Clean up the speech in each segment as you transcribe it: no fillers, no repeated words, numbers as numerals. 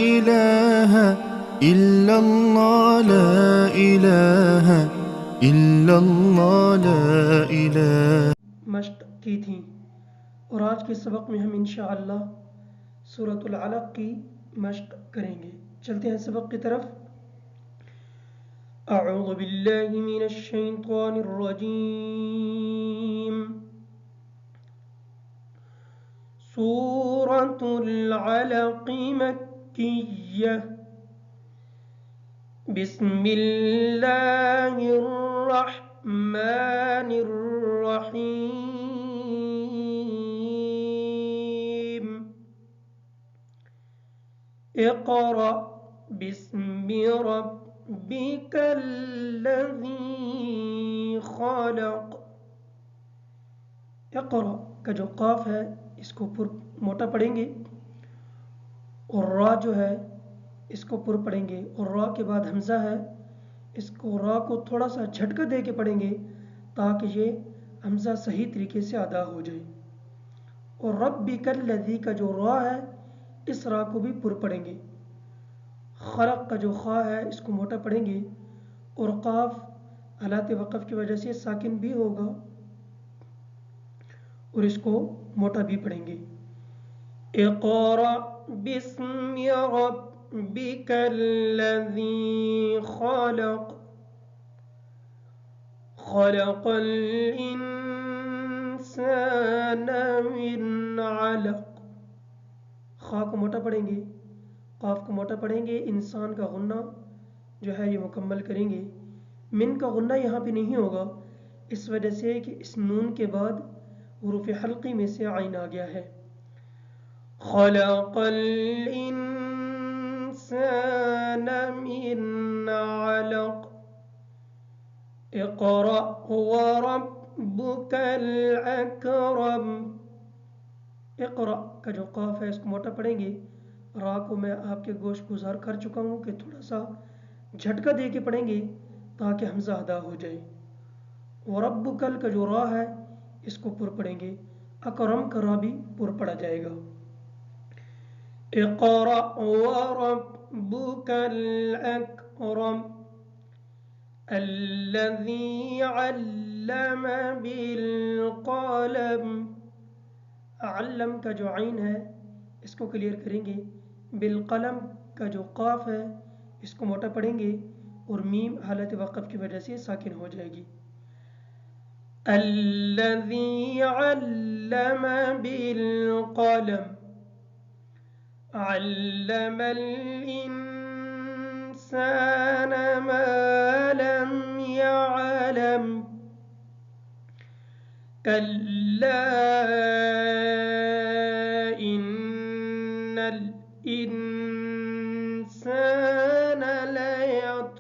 إله إلا الله لا إله إلا الله لا إله. مشق کی تھیں، اور آج کے سبق میں ہم انشاءاللہ سورۃ العلق کی مشق کریں گے. چلتے ہیں سبق کی طرف. اعوذ باللہ من الشیطان الرجیم. سورۃ العلق مکیہ. بسم اللہ الرحمن الرحیم. اقرأ بسم ربک الذی خلق. اقرأ کا جو قاف ہے اس کو پر موٹا پڑھیں گے، اور را جو ہے اس کو پر پڑھیں گے، اور را کے بعد حمزہ ہے، اس کو را کو تھوڑا سا جھٹکا دے کے پڑھیں گے تاکہ یہ حمزہ صحیح طریقے سے ادا ہو جائے. اور ربک الذی کا جو را ہے اس را کو بھی پر پڑھیں گے. خلق کا جو خا ہے اس کو موٹا پڑھیں گے، اور قاف حالات وقف کی وجہ سے ساکن بھی ہوگا اور اس کو موٹا بھی پڑھیں گے. اقرأ بسم ربک الذی خلق. خلق الانسان من علق. خا کو موٹا پڑھیں گے، قاف کو موٹا پڑھیں گے، انسان کا غنہ جو ہے یہ مکمل کریں گے. من کا غنہ یہاں پہ نہیں ہوگا اس وجہ سے کہ اس نون کے بعد حروف حلقی میں سے عین آ گیا ہے. خلق الانسان من علق. اقرأ وربک الاکرم. اقرأ کا جو قاف ہے اس کو موٹا پڑھیں گے. را کو میں آپ کے گوش گزار کر چکا ہوں کہ تھوڑا سا جھٹکا دے کے پڑھیں گے تاکہ حمزہ ادا ہو جائے. وربک کا جو را ہے اس کو پر پڑھیں گے. اکرم کا را بھی پر پڑھا جائے گا. اقرأ وربک الاکرم. الذی علم بالقلم. علم کا جو عین ہے اس کو کلیئر کریں گے. بالقلم کا جو قاف ہے اس کو موٹا پڑھیں گے، اور میم حالت وقف کی وجہ سے ساکن ہو جائے گی. الذی علم بالقلم. علم الانسان ما لم يعلم. کلا ان الانسان لیطغی.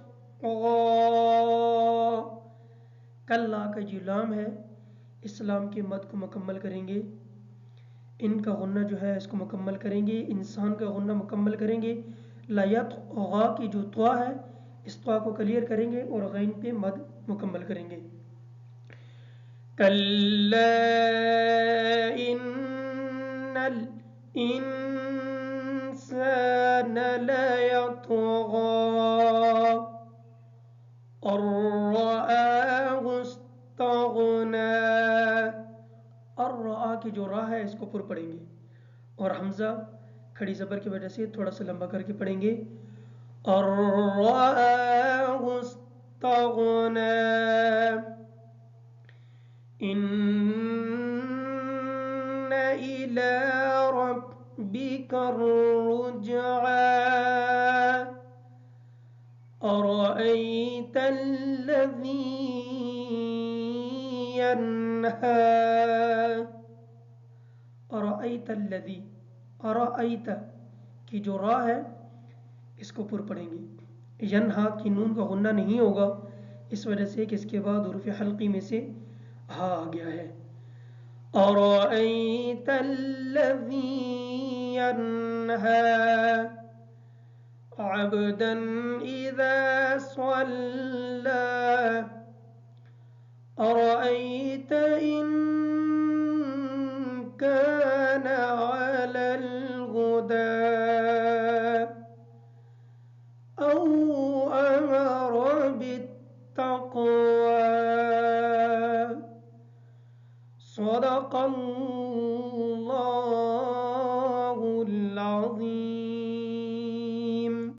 کلا کا جو لام ہے اس لام کے مد کو مکمل کریں گے. ان کا غنہ جو ہے اس کو مکمل کریں گے. انسان کا غنہ مکمل کریں گے. لیطغی کی جو طوا ہے اس طوا کو کلیئر کریں گے اور غین پہ مد مکمل کریں گے. کلا ان الانسان لیطغی ان رآہ استغنی. الرآ کی جو را ہے اس کو پر پڑھیں گے، اور حمزہ کھڑی زبر کی وجہ سے تھوڑا سا لمبا کر کے پڑھیں گے. الرآہ استغنی. ان الی ربک الرجعی. أرأيت الذي ينهى. أرأيت الذي، أرأيت کی جو را ہے اس کو پر پڑھیں گے. ینہا کی نون کا غنہ نہیں ہوگا اس وجہ سے کہ اس کے بعد حروف حلقی میں سے ہا آ گیا ہے. أرأيت الذي ينهى عبدا إذا صلى. أرأيت إن كان على الهدى. صدق